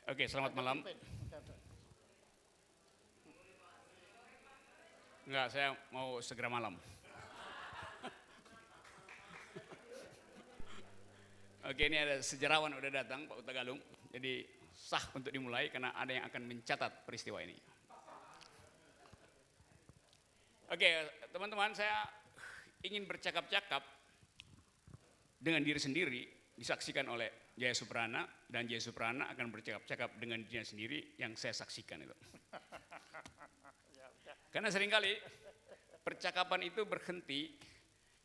Oke, selamat malam. Enggak, saya mau segera malam. Oke, ini ada sejarawan udah datang, Pak Utagalung. Jadi sah untuk dimulai karena ada yang akan mencatat peristiwa ini. Oke, teman-teman, saya ingin bercakap-cakap dengan diri sendiri, disaksikan oleh Jaya Suprana, dan Jaya Suprana akan bercakap-cakap dengan dirinya sendiri yang saya saksikan itu. Karena seringkali percakapan itu berhenti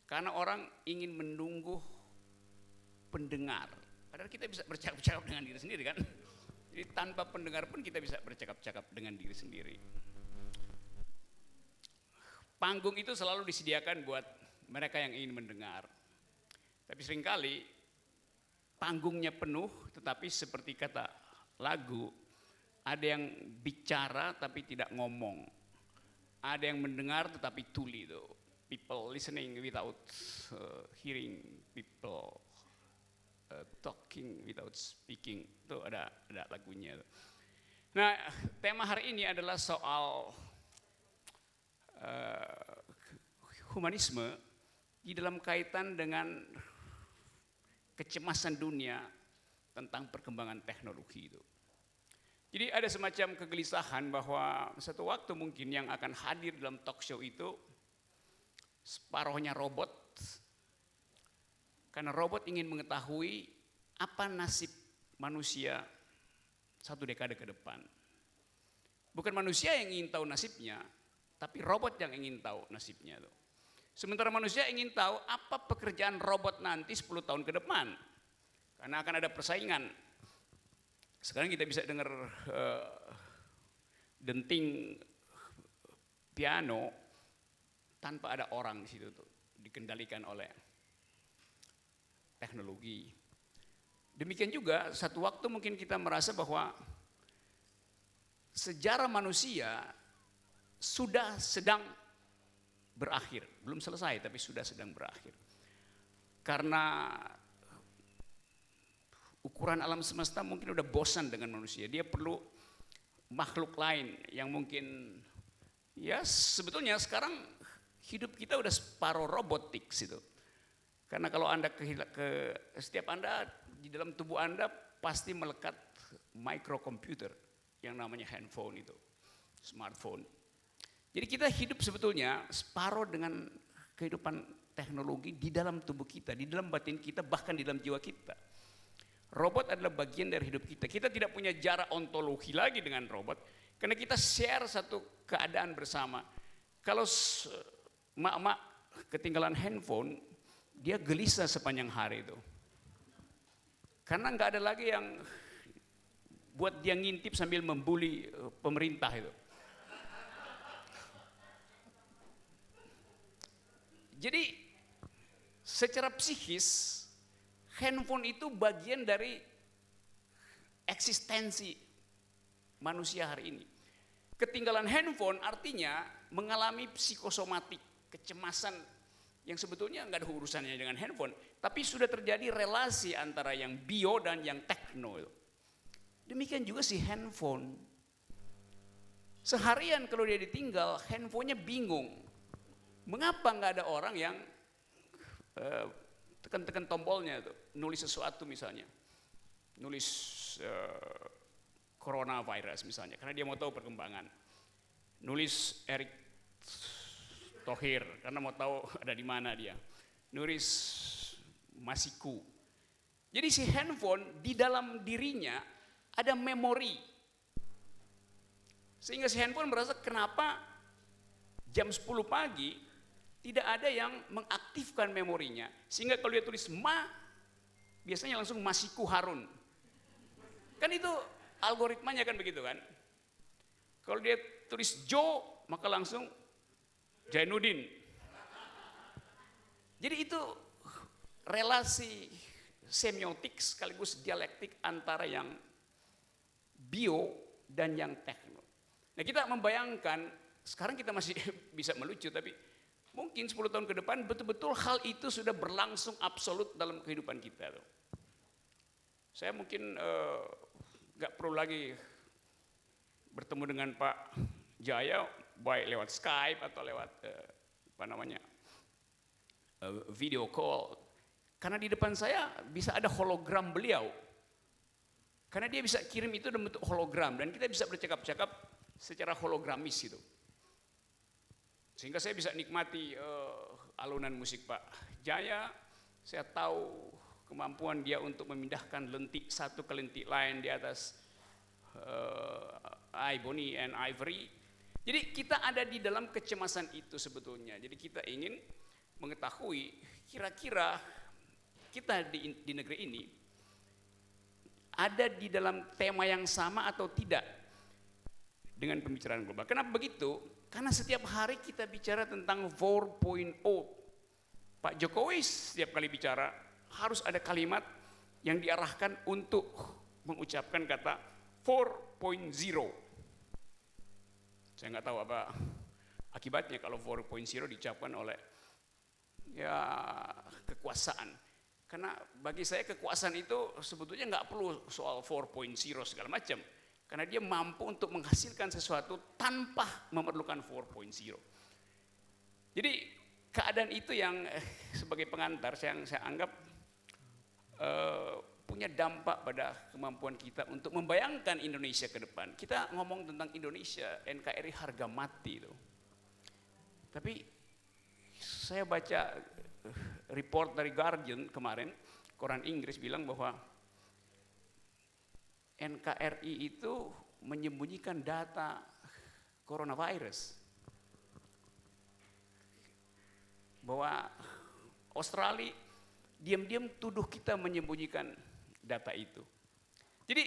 karena orang ingin menunggu pendengar. Padahal kita bisa bercakap-cakap dengan diri sendiri kan. Jadi tanpa pendengar pun kita bisa bercakap-cakap dengan diri sendiri. Panggung itu selalu disediakan buat mereka yang ingin mendengar. Tapi seringkali panggungnya penuh, tetapi seperti kata lagu, ada yang bicara tapi tidak ngomong. Ada yang mendengar tetapi tuli itu. People listening without hearing, people talking without speaking. Itu ada lagunya. Nah, tema hari ini adalah soal humanisme di dalam kaitan dengan kecemasan dunia tentang perkembangan teknologi itu. Jadi ada semacam kegelisahan bahwa satu waktu mungkin yang akan hadir dalam talk show itu separuhnya robot, karena robot ingin mengetahui apa nasib manusia satu dekade ke depan. Bukan manusia yang ingin tahu nasibnya, tapi robot yang ingin tahu nasibnya. Sementara manusia ingin tahu apa pekerjaan robot nanti 10 tahun ke depan, karena akan ada persaingan. Sekarang kita bisa dengar denting piano tanpa ada orang di situ tuh, dikendalikan oleh teknologi. Demikian juga satu waktu mungkin kita merasa bahwa sejarah manusia sudah sedang berakhir, belum selesai tapi sudah sedang berakhir. Karena ukuran alam semesta mungkin udah bosan dengan manusia. Dia perlu makhluk lain yang mungkin, ya sebetulnya sekarang hidup kita udah separuh robotik gitu. Karena kalau Anda setiap Anda di dalam tubuh Anda pasti melekat microcomputer yang namanya handphone itu, smartphone. Jadi kita hidup sebetulnya separuh dengan kehidupan teknologi di dalam tubuh kita, di dalam batin kita, bahkan di dalam jiwa kita. Robot adalah bagian dari hidup kita. Kita tidak punya jarak ontologi lagi dengan robot, karena kita share satu keadaan bersama. Kalau mak-mak ketinggalan handphone, dia gelisah sepanjang hari itu. Karena nggak ada lagi yang buat dia ngintip sambil membuli pemerintah itu. Jadi secara psikis handphone itu bagian dari eksistensi manusia hari ini. Ketinggalan handphone artinya mengalami psikosomatik, kecemasan yang sebetulnya nggak ada urusannya dengan handphone, tapi sudah terjadi relasi antara yang bio dan yang tekno. Demikian juga si handphone. Seharian kalau dia ditinggal, handphonenya bingung. Mengapa nggak ada orang yang tekan-tekan tombolnya itu, nulis sesuatu misalnya, nulis coronavirus misalnya, karena dia mau tahu perkembangan, nulis Erick Thohir karena mau tahu ada di mana dia, nulis Masiku. Jadi si handphone di dalam dirinya ada memori, sehingga si handphone merasa kenapa jam 10 pagi tidak ada yang mengaktifkan memorinya, sehingga kalau dia tulis biasanya langsung Masiku Harun. Kan itu algoritmanya kan begitu kan. Kalau dia tulis Jo, maka langsung Jainuddin. Jadi itu relasi semiotik sekaligus dialektik antara yang bio dan yang tekno. Nah, kita membayangkan, sekarang kita masih bisa melucu, tapi mungkin 10 tahun ke depan betul-betul hal itu sudah berlangsung absolut dalam kehidupan kita. Saya mungkin nggak perlu lagi bertemu dengan Pak Jaya baik lewat Skype atau lewat video call. Karena di depan saya bisa ada hologram beliau. Karena dia bisa kirim itu dalam bentuk hologram dan kita bisa bercakap-cakap secara hologramis gitu. Sehingga saya bisa nikmati alunan musik Pak Jaya. Saya tahu kemampuan dia untuk memindahkan lentik satu ke lentik lain di atas Ebony and Ivory. Jadi kita ada di dalam kecemasan itu sebetulnya. Jadi kita ingin mengetahui kira-kira kita di negeri ini ada di dalam tema yang sama atau tidak dengan pembicaraan global. Kenapa begitu? Karena setiap hari kita bicara tentang 4.0. Pak Jokowi setiap kali bicara harus ada kalimat yang diarahkan untuk mengucapkan kata 4.0. Saya nggak tahu apa akibatnya kalau 4.0 diucapkan oleh kekuasaan. Karena bagi saya kekuasaan itu sebetulnya nggak perlu soal 4.0 segala macam. Karena dia mampu untuk menghasilkan sesuatu tanpa memerlukan 4.0. Jadi keadaan itu yang sebagai pengantar saya anggap punya dampak pada kemampuan kita untuk membayangkan Indonesia ke depan. Kita ngomong tentang Indonesia, NKRI harga mati itu. Tapi saya baca report dari Guardian kemarin, koran Inggris bilang bahwa NKRI itu menyembunyikan data coronavirus. Bahwa Australia diam-diam tuduh kita menyembunyikan data itu. Jadi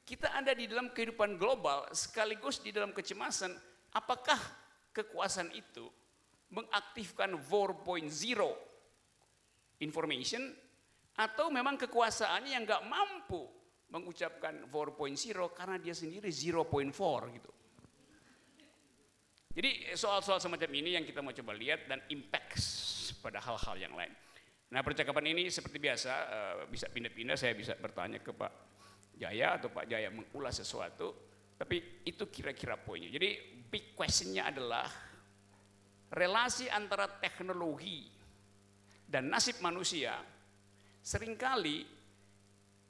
kita ada di dalam kehidupan global sekaligus di dalam kecemasan. Apakah kekuasaan itu mengaktifkan 4.0 information atau memang kekuasaannya yang nggak mampu mengucapkan 4.0 karena dia sendiri 0.4 gitu. Jadi soal-soal semacam ini yang kita mau coba lihat dan impact pada hal-hal yang lain. Nah percakapan ini seperti biasa bisa pindah-pindah, saya bisa bertanya ke Pak Jaya atau Pak Jaya mengulas sesuatu, tapi itu kira-kira poinnya. Jadi big questionnya adalah relasi antara teknologi dan nasib manusia seringkali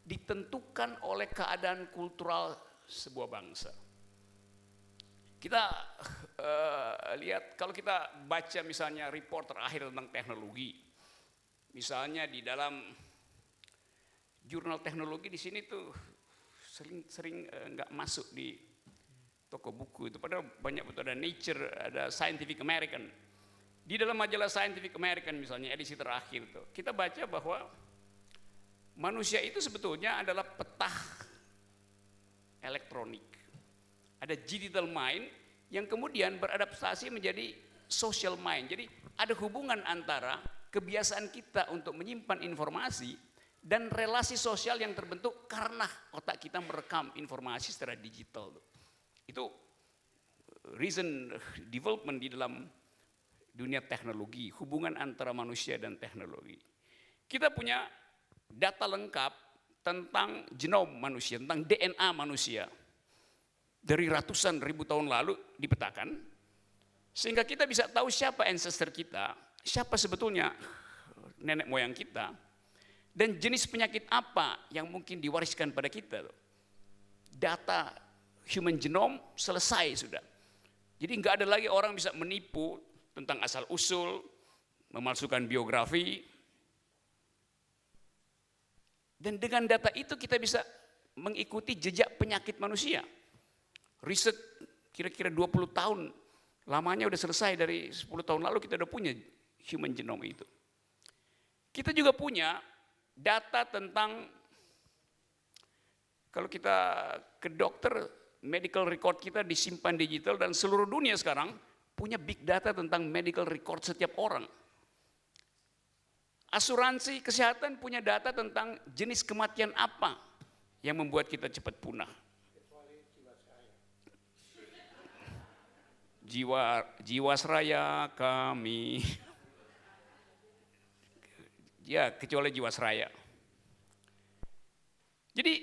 ditentukan oleh keadaan kultural sebuah bangsa. Kita lihat kalau kita baca misalnya report terakhir tentang teknologi, misalnya di dalam jurnal teknologi di sini tuh sering nggak masuk di toko buku itu, padahal banyak betul, ada Nature, ada Scientific American. Di dalam majalah Scientific American misalnya edisi terakhir tuh kita baca bahwa manusia itu sebetulnya adalah petah elektronik. Ada digital mind yang kemudian beradaptasi menjadi social mind. Jadi ada hubungan antara kebiasaan kita untuk menyimpan informasi dan relasi sosial yang terbentuk karena otak kita merekam informasi secara digital. Itu reason development di dalam dunia teknologi, hubungan antara manusia dan teknologi. Kita punya data lengkap tentang genom manusia, tentang DNA manusia. Dari ratusan ribu tahun lalu dipetakan, sehingga kita bisa tahu siapa ancestor kita, siapa sebetulnya nenek moyang kita, dan jenis penyakit apa yang mungkin diwariskan pada kita. Data human genome selesai sudah. Jadi nggak ada lagi orang bisa menipu tentang asal usul, memalsukan biografi. Dan dengan data itu kita bisa mengikuti jejak penyakit manusia. Riset kira-kira 20 tahun, lamanya udah selesai, dari 10 tahun lalu kita udah punya human genome itu. Kita juga punya data tentang, kalau kita ke dokter, medical record kita disimpan digital, dan seluruh dunia sekarang punya big data tentang medical record setiap orang. Asuransi kesehatan punya data tentang jenis kematian apa yang membuat kita cepat punah. Jiwasraya kami, ya kecuali Jiwasraya. Jadi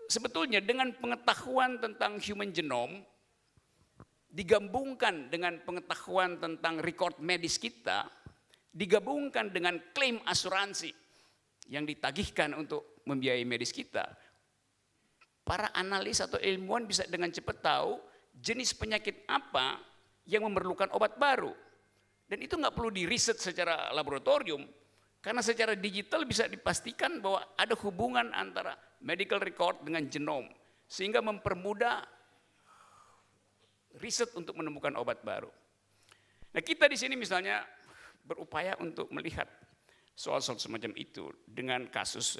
sebetulnya dengan pengetahuan tentang human genome, digabungkan dengan pengetahuan tentang record medis kita, digabungkan dengan klaim asuransi yang ditagihkan untuk membiayai medis kita, para analis atau ilmuwan bisa dengan cepat tahu jenis penyakit apa yang memerlukan obat baru. Dan itu nggak perlu diriset secara laboratorium, karena secara digital bisa dipastikan bahwa ada hubungan antara medical record dengan genome, sehingga mempermudah riset untuk menemukan obat baru. Nah, kita di sini misalnya berupaya untuk melihat soal-soal semacam itu dengan kasus,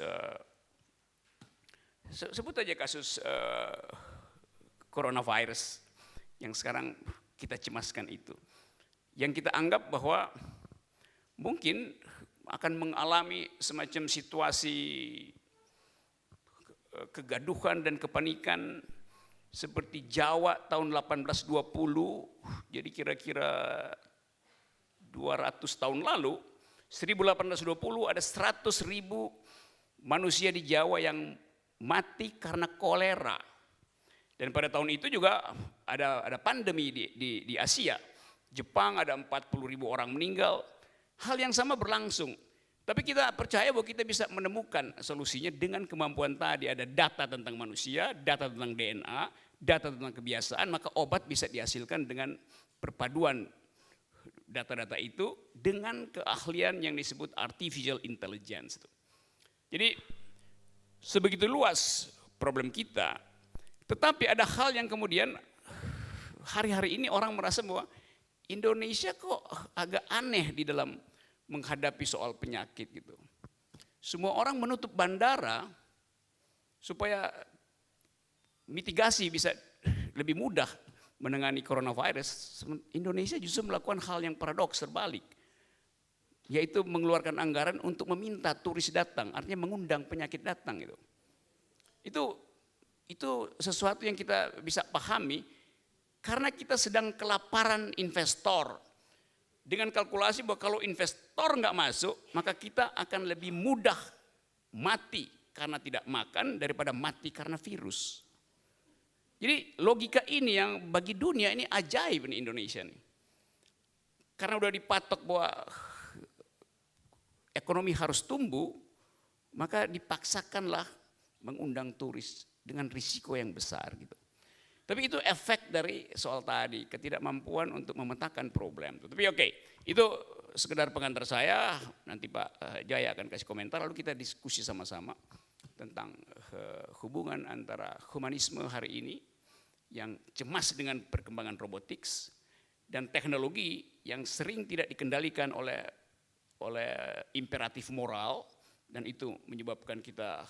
sebut aja kasus coronavirus yang sekarang kita cemaskan itu. Yang kita anggap bahwa mungkin akan mengalami semacam situasi kegaduhan dan kepanikan seperti Jawa tahun 1820, jadi kira-kira 200 tahun lalu, 1820 ada 100.000 manusia di Jawa yang mati karena kolera. Dan pada tahun itu juga ada pandemi di Asia. Jepang ada 40.000 orang meninggal. Hal yang sama berlangsung. Tapi kita percaya bahwa kita bisa menemukan solusinya dengan kemampuan tadi. Ada data tentang manusia, data tentang DNA, data tentang kebiasaan, maka obat bisa dihasilkan dengan perpaduan data-data itu dengan keahlian yang disebut artificial intelligence. Jadi sebegitu luas problem kita, tetapi ada hal yang kemudian hari-hari ini orang merasa bahwa Indonesia kok agak aneh di dalam menghadapi soal penyakit gitu. Semua orang menutup bandara supaya mitigasi bisa lebih mudah menangani coronavirus. Indonesia justru melakukan hal yang paradoks terbalik, yaitu mengeluarkan anggaran untuk meminta turis datang, artinya mengundang penyakit datang gitu. Itu sesuatu yang kita bisa pahami karena kita sedang kelaparan investor. Dengan kalkulasi bahwa kalau investor nggak masuk, maka kita akan lebih mudah mati karena tidak makan daripada mati karena virus. Jadi logika ini yang bagi dunia ini ajaib nih Indonesia nih. Karena udah dipatok bahwa ekonomi harus tumbuh, maka dipaksakanlah mengundang turis dengan risiko yang besar gitu. Tapi itu efek dari soal tadi, ketidakmampuan untuk memetakan problem. Tapi oke, itu sekedar pengantar saya, nanti Pak Jaya akan kasih komentar, lalu kita diskusi sama-sama tentang hubungan antara humanisme hari ini yang cemas dengan perkembangan robotics dan teknologi yang sering tidak dikendalikan oleh imperatif moral, dan itu menyebabkan kita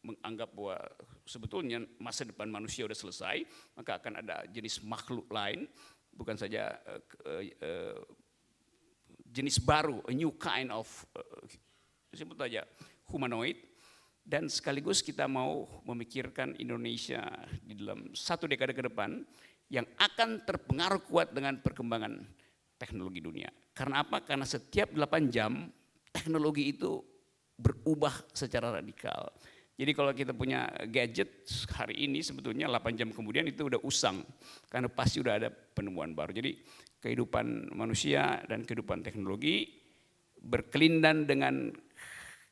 menganggap bahwa sebetulnya masa depan manusia sudah selesai, maka akan ada jenis makhluk lain, bukan saja jenis baru, a new kind of, sebut saja humanoid, dan sekaligus kita mau memikirkan Indonesia di dalam 1 dekade ke depan yang akan terpengaruh kuat dengan perkembangan teknologi dunia. Karena apa? Karena setiap 8 jam teknologi itu berubah secara radikal. Jadi kalau kita punya gadget hari ini sebetulnya 8 jam kemudian itu udah usang. Karena pasti udah ada penemuan baru. Jadi kehidupan manusia dan kehidupan teknologi berkelindan dengan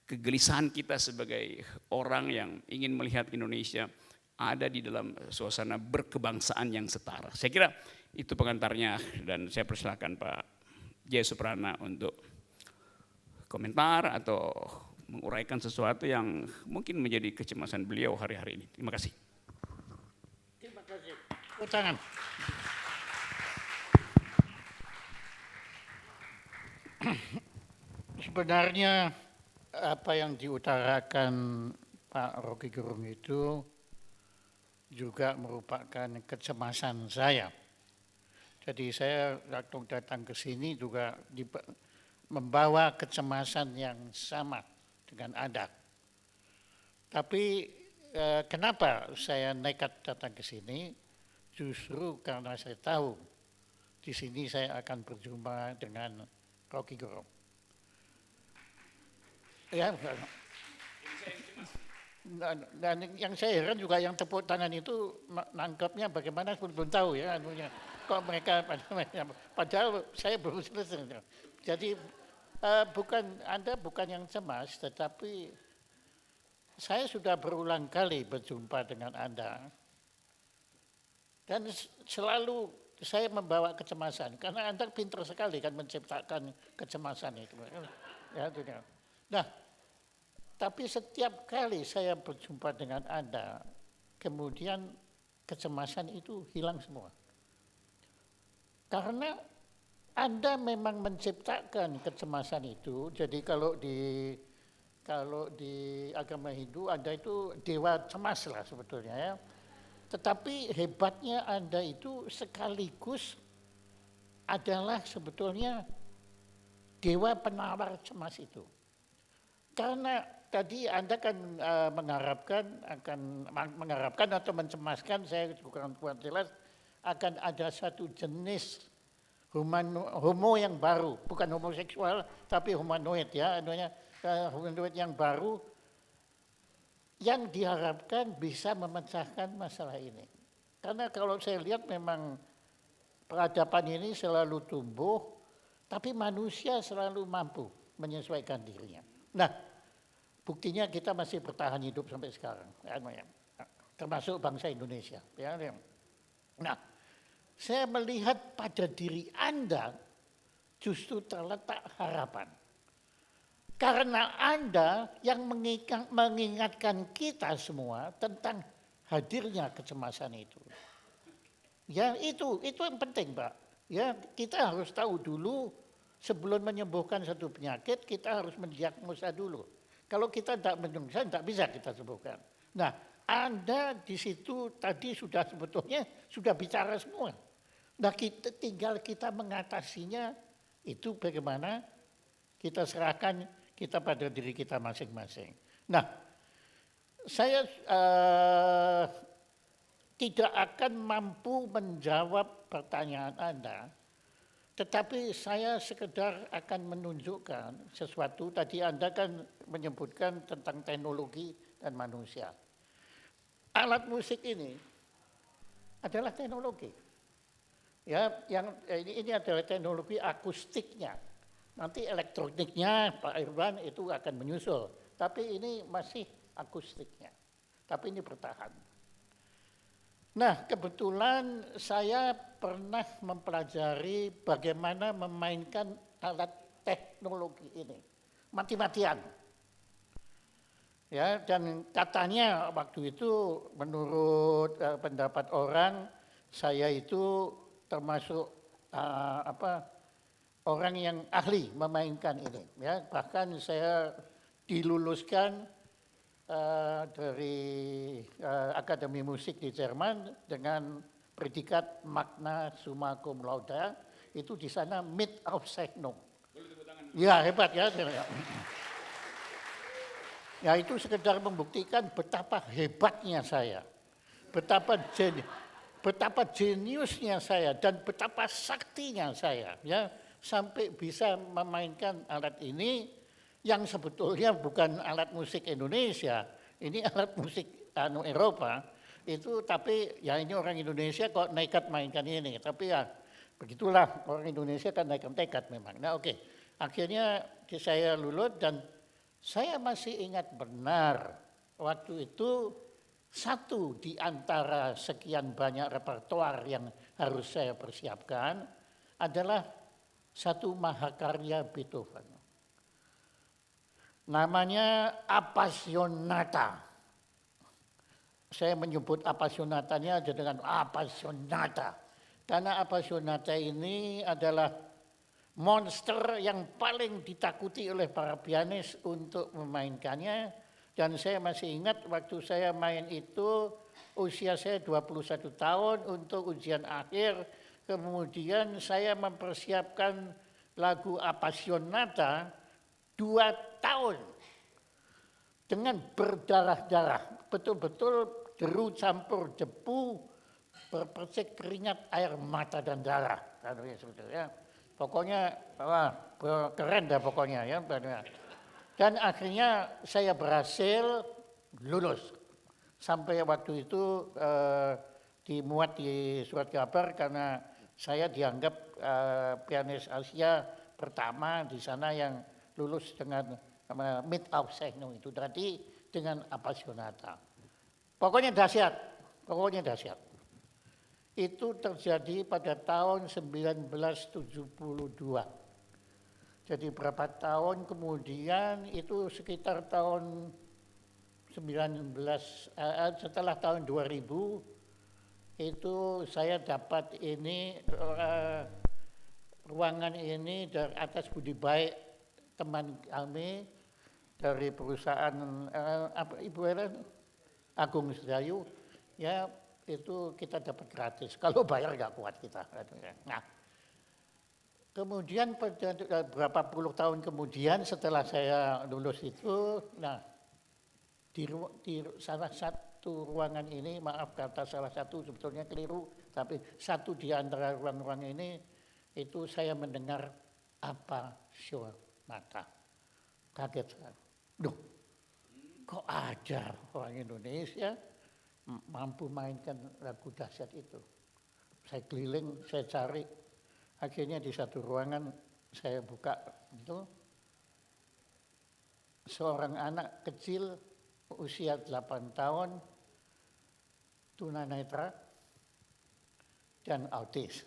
kegelisahan kita sebagai orang yang ingin melihat Indonesia ada di dalam suasana berkebangsaan yang setara. Saya kira itu pengantarnya dan saya persilakan Pak Jaya Suprana untuk komentar atau menguraikan sesuatu yang mungkin menjadi kecemasan beliau hari-hari ini. Terima kasih. Terima kasih. Tepuk tangan. Sebenarnya apa yang diutarakan Pak Rocky Gerung itu juga merupakan kecemasan saya. Jadi saya waktu datang ke sini juga membawa kecemasan yang sama dengan Anda. Tapi kenapa saya nekat datang ke sini? Justru karena saya tahu di sini saya akan berjumpa dengan Rocky Gerung. Ya, dan yang saya heran juga yang tepuk tangan itu nangkapnya bagaimana pun belum tahu ya anunya. Kok mereka padahal saya belum selesai. Jadi Anda bukan yang cemas, tetapi saya sudah berulang kali berjumpa dengan Anda dan selalu saya membawa kecemasan karena Anda pintar sekali kan menciptakan kecemasan itu. Ya, itu. Nah, tapi setiap kali saya berjumpa dengan Anda, kemudian kecemasan itu hilang semua. Karena Anda memang menciptakan kecemasan itu. Jadi kalau di agama Hindu Anda itu dewa cemas lah sebetulnya ya. Tetapi hebatnya Anda itu sekaligus adalah sebetulnya dewa penawar cemas itu. Karena tadi Anda kan mengharapkan atau mencemaskan, saya kurang kuat jelas, akan ada satu jenis homo yang baru, bukan homoseksual tapi humanoid ya, humanoid yang baru yang diharapkan bisa memecahkan masalah ini. Karena kalau saya lihat memang peradaban ini selalu tumbuh, tapi manusia selalu mampu menyesuaikan dirinya. Nah, buktinya kita masih bertahan hidup sampai sekarang, termasuk bangsa Indonesia. Nah, saya melihat pada diri Anda justru terletak harapan. Karena Anda yang mengingatkan kita semua tentang hadirnya kecemasan itu. Ya, itu yang penting, Pak. Ya, kita harus tahu dulu sebelum menyembuhkan satu penyakit, kita harus mendiagnosa dulu. Kalau kita tidak mendiagnosa, tidak bisa kita sembuhkan. Nah, Anda di situ tadi sebetulnya sudah bicara semua. Nah, tinggal kita mengatasinya itu bagaimana kita serahkan kita pada diri kita masing-masing. Nah, saya tidak akan mampu menjawab pertanyaan Anda, tetapi saya sekedar akan menunjukkan sesuatu. Tadi Anda kan menyebutkan tentang teknologi dan manusia. Alat musik ini adalah teknologi. Ya, ini adalah teknologi akustiknya. Nanti elektroniknya Pak Irwan itu akan menyusul. Tapi ini masih akustiknya. Tapi ini bertahan. Nah, kebetulan saya pernah mempelajari bagaimana memainkan alat teknologi ini. Mati-matian. Ya, dan katanya waktu itu menurut pendapat orang, saya itu termasuk orang yang ahli memainkan ini. Ya, bahkan saya diluluskan dari Akademi Musik di Jerman dengan predikat magna summa cum laude. Itu di sana Mitauszeichnung. Ya, hebat ya. Ya, itu sekedar membuktikan betapa hebatnya saya. Betapa jeniusnya saya dan betapa saktinya saya ya sampai bisa memainkan alat ini yang sebetulnya bukan alat musik Indonesia, ini alat musik Eropa itu, tapi ya ini orang Indonesia kok nekat mainkan ini, tapi ya begitulah orang Indonesia kan nekat memang. Nah, oke. Akhirnya saya lulus dan saya masih ingat benar waktu itu satu di antara sekian banyak repertoar yang harus saya persiapkan adalah satu mahakarya Beethoven. Namanya Appassionata. Saya menyebut Appassionatanya aja dengan Appassionata. Karena Appassionata ini adalah monster yang paling ditakuti oleh para pianis untuk memainkannya. Dan saya masih ingat waktu saya main itu usia saya 21 tahun untuk ujian akhir. Kemudian saya mempersiapkan lagu Appassionata 2 tahun. Dengan berdarah-darah. Betul-betul deru campur debu, berpercik keringat, air mata dan darah. Pokoknya keren dah pokoknya ya. Dan akhirnya saya berhasil lulus. Sampai waktu itu dimuat di surat kabar karena saya dianggap pianis Asia pertama di sana yang lulus dengan mit auszeichnung itu tadi dengan appassionata. Pokoknya dahsyat, pokoknya dahsyat. Itu terjadi pada tahun 1972. Jadi berapa tahun kemudian itu sekitar tahun setelah tahun 2000 itu saya dapat ini ruangan ini dari atas budi baik teman kami dari perusahaan Ibu Helen Agung Sedayu ya itu kita dapat gratis kalau bayar nggak kuat kita. Nah kemudian berapa puluh tahun kemudian setelah saya lulus itu, nah di salah satu ruangan ini, maaf kata salah satu sebetulnya keliru, tapi satu di antara ruang-ruang ini itu saya mendengar appassionata. Kaget saya. Duh, kok ada orang Indonesia mampu mainkan lagu dahsyat itu. Saya keliling, saya cari. Akhirnya di satu ruangan saya buka itu seorang anak kecil usia 8 tahun tunanetra dan autis.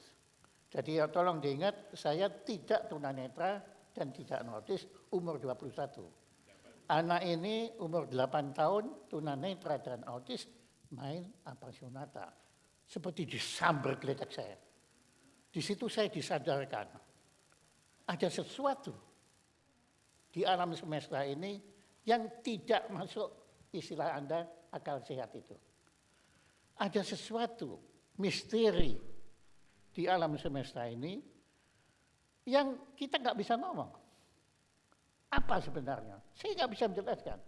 Jadi ya tolong diingat saya tidak tunanetra dan tidak autis umur 21. Anak ini umur 8 tahun tunanetra dan autis main appassionata. Seperti disambar geletak saya. Di situ saya disadarkan, ada sesuatu di alam semesta ini yang tidak masuk istilah Anda akal sehat itu. Ada sesuatu misteri di alam semesta ini yang kita nggak bisa ngomong. Apa sebenarnya? Saya nggak bisa menjelaskan.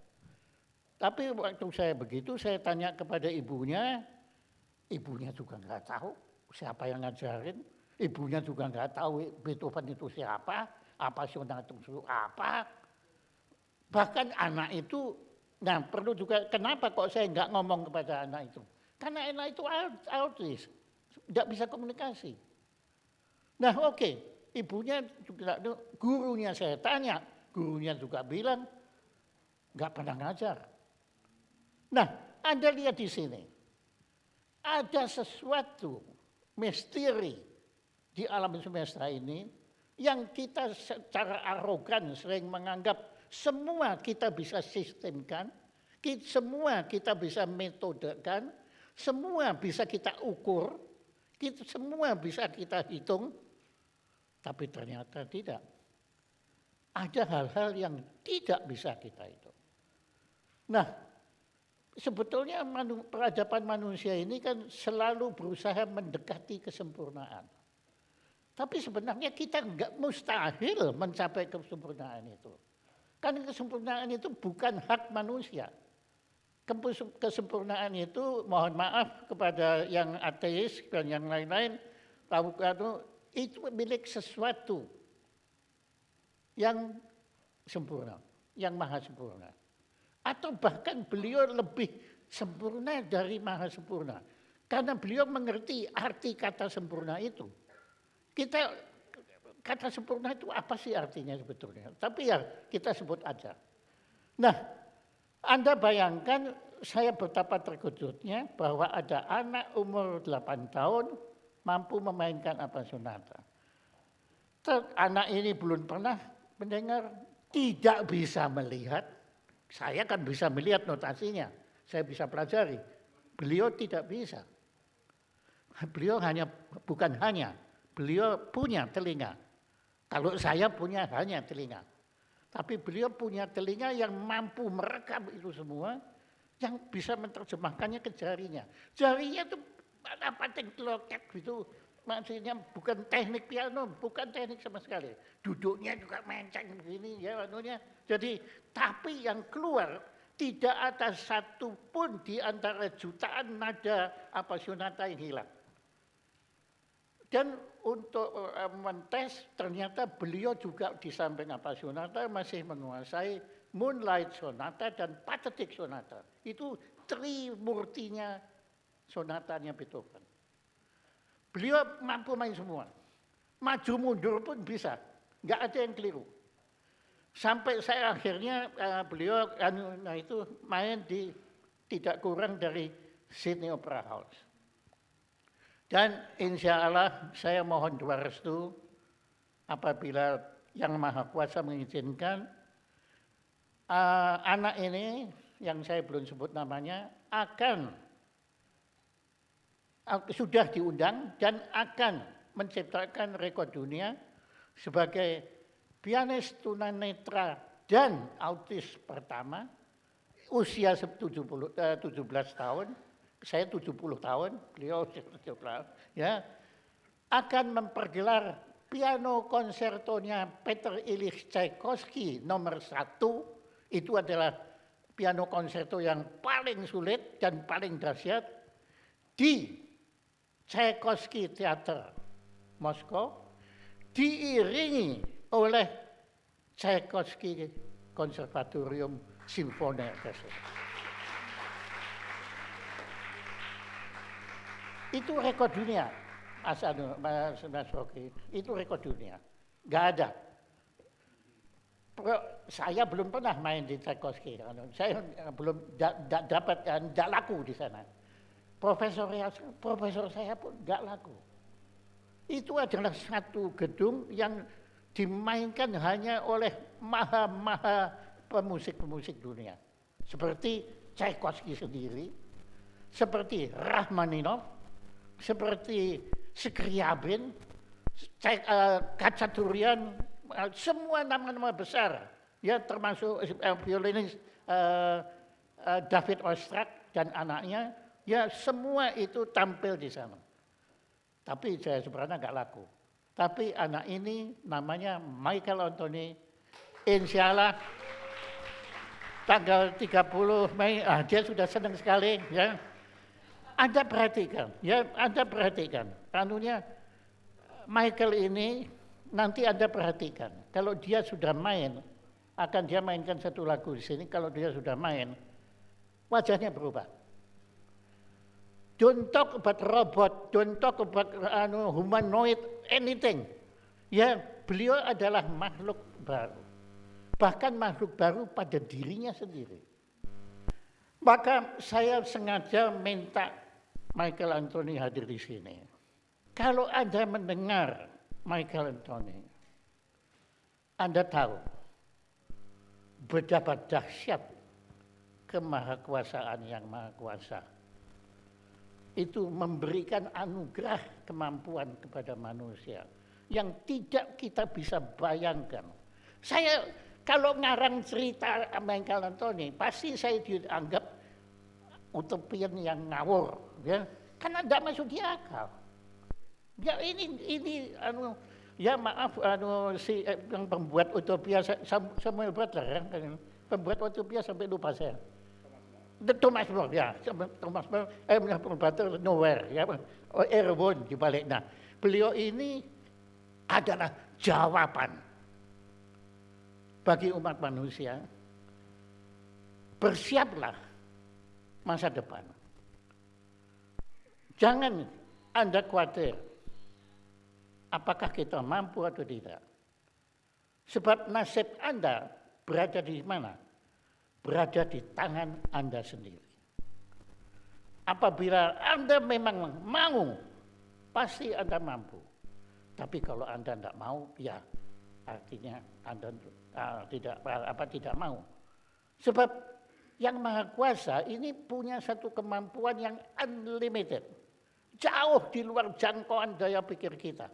Tapi waktu saya begitu, saya tanya kepada ibunya juga nggak tahu siapa yang ngajarin. Ibunya juga nggak tahu Beethoven itu siapa, appassionata itu apa. Bahkan anak itu, nah perlu juga kenapa kok saya nggak ngomong kepada anak itu? Karena anak itu autis, nggak bisa komunikasi. Nah oke, ibunya juga, gurunya saya tanya, gurunya juga bilang nggak pernah ngajar. Nah Anda lihat di sini, ada sesuatu misteri di alam semesta ini yang kita secara arogan sering menganggap semua kita bisa sistemkan, semua kita bisa metodekan, semua bisa kita ukur, semua bisa kita hitung, tapi ternyata tidak. Ada hal-hal yang tidak bisa kita hitung. Nah, sebetulnya peradaban manusia ini kan selalu berusaha mendekati kesempurnaan. Tapi sebenarnya kita nggak mustahil mencapai kesempurnaan itu. Karena kesempurnaan itu bukan hak manusia. Kesempurnaan itu mohon maaf kepada yang ateis dan yang lain-lain, itu milik sesuatu yang sempurna, yang maha sempurna. Atau bahkan beliau lebih sempurna dari maha sempurna. Karena beliau mengerti arti kata sempurna itu. Kata sempurna itu apa sih artinya sebetulnya? Tapi ya kita sebut aja. Nah, Anda bayangkan saya betapa terkejutnya bahwa ada anak umur 8 tahun mampu memainkan appassionata. Anak ini belum pernah mendengar, tidak bisa melihat. Saya kan bisa melihat notasinya, saya bisa pelajari. Beliau tidak bisa. Beliau beliau punya telinga. Kalau saya punya hanya telinga. Tapi beliau punya telinga yang mampu merekam itu semua, yang bisa menerjemahkannya ke jarinya. Jarinya itu apa loket gitu, maksudnya bukan teknik piano, bukan teknik sama sekali. Duduknya juga menceng begini ya maksudnya. Jadi tapi yang keluar tidak ada satupun di antara jutaan nada appassionata yang hilang. Dan untuk mentes ternyata beliau juga di samping appassionata masih menguasai Moonlight Sonata dan Pathetic Sonata. Itu trimurtinya sonatanya Beethoven. Beliau mampu main semua. Maju mundur pun bisa. Nggak ada yang keliru. Sampai saya akhirnya beliau itu main di tidak kurang dari Sydney Opera House. Dan insya Allah saya mohon doa restu apabila Yang Maha Kuasa mengizinkan anak ini yang saya belum sebut namanya sudah diundang dan akan menciptakan rekor dunia sebagai pianis tunanetra dan autis pertama usia 17 tahun, saya 70 tahun, beliau 70 tahun, ya, akan mempergelar piano konsertonya Peter Ilyich Tchaikovsky nomor 1, itu adalah piano konserto yang paling sulit dan paling dahsyat di Tchaikovsky Theater Moskow, diiringi oleh Tchaikovsky Konservatorium Simfoni Orkestra. Itu rekor dunia, Mas Rocky. Itu rekor dunia. Nggak ada. Saya belum pernah main di Tchaikovsky. Saya belum dapat, nggak laku di sana. Profesor saya pun nggak laku. Itu adalah satu gedung yang dimainkan hanya oleh maha-maha pemusik-pemusik dunia. Seperti Tchaikovsky sendiri, seperti Rachmaninov, seperti Skriabin, Khachaturian, semua nama-nama besar, ya termasuk violinis David Oistrakh dan anaknya, ya semua itu tampil di sana. Tapi saya sebenarnya nggak laku. Tapi anak ini namanya Michael Anthony, insya Allah tanggal 30 Mei, dia sudah senang sekali, ya. Anda perhatikan, ya, Anda perhatikan. Anunya Michael ini nanti Anda perhatikan. Kalau dia sudah main, akan dia mainkan satu lagu di sini. Kalau dia sudah main, wajahnya berubah. Don't talk about robot, don't talk about humanoid, anything. Ya, beliau adalah makhluk baru. Bahkan makhluk baru pada dirinya sendiri. Maka saya sengaja minta Michael Anthony hadir di sini. Kalau Anda mendengar Michael Anthony, Anda tahu betapa dahsyat kemahakuasaan Yang Maha Kuasa. Itu memberikan anugerah kemampuan kepada manusia yang tidak kita bisa bayangkan. Saya kalau ngarang cerita Michael Anthony, pasti saya dianggap utopian yang ngawur, ya, karena tidak masuk di akal. Ya ini ya maaf si yang pembuat utopia Samuel Butler, ya, pembuat utopia sampai lupa saya. Thomas More, ya, Thomas More, Butler Nowhere, ya, Erewhon di baliknya. Beliau ini adalah jawaban bagi umat manusia. Bersiaplah masa depan. Jangan Anda khawatir apakah kita mampu atau tidak. Sebab nasib Anda berada di mana? Berada di tangan Anda sendiri. Apabila Anda memang mau, pasti Anda mampu. Tapi kalau Anda tidak mau, ya artinya Anda tidak mau. Sebab Yang Maha Kuasa ini punya satu kemampuan yang unlimited. Jauh di luar jangkauan daya pikir kita.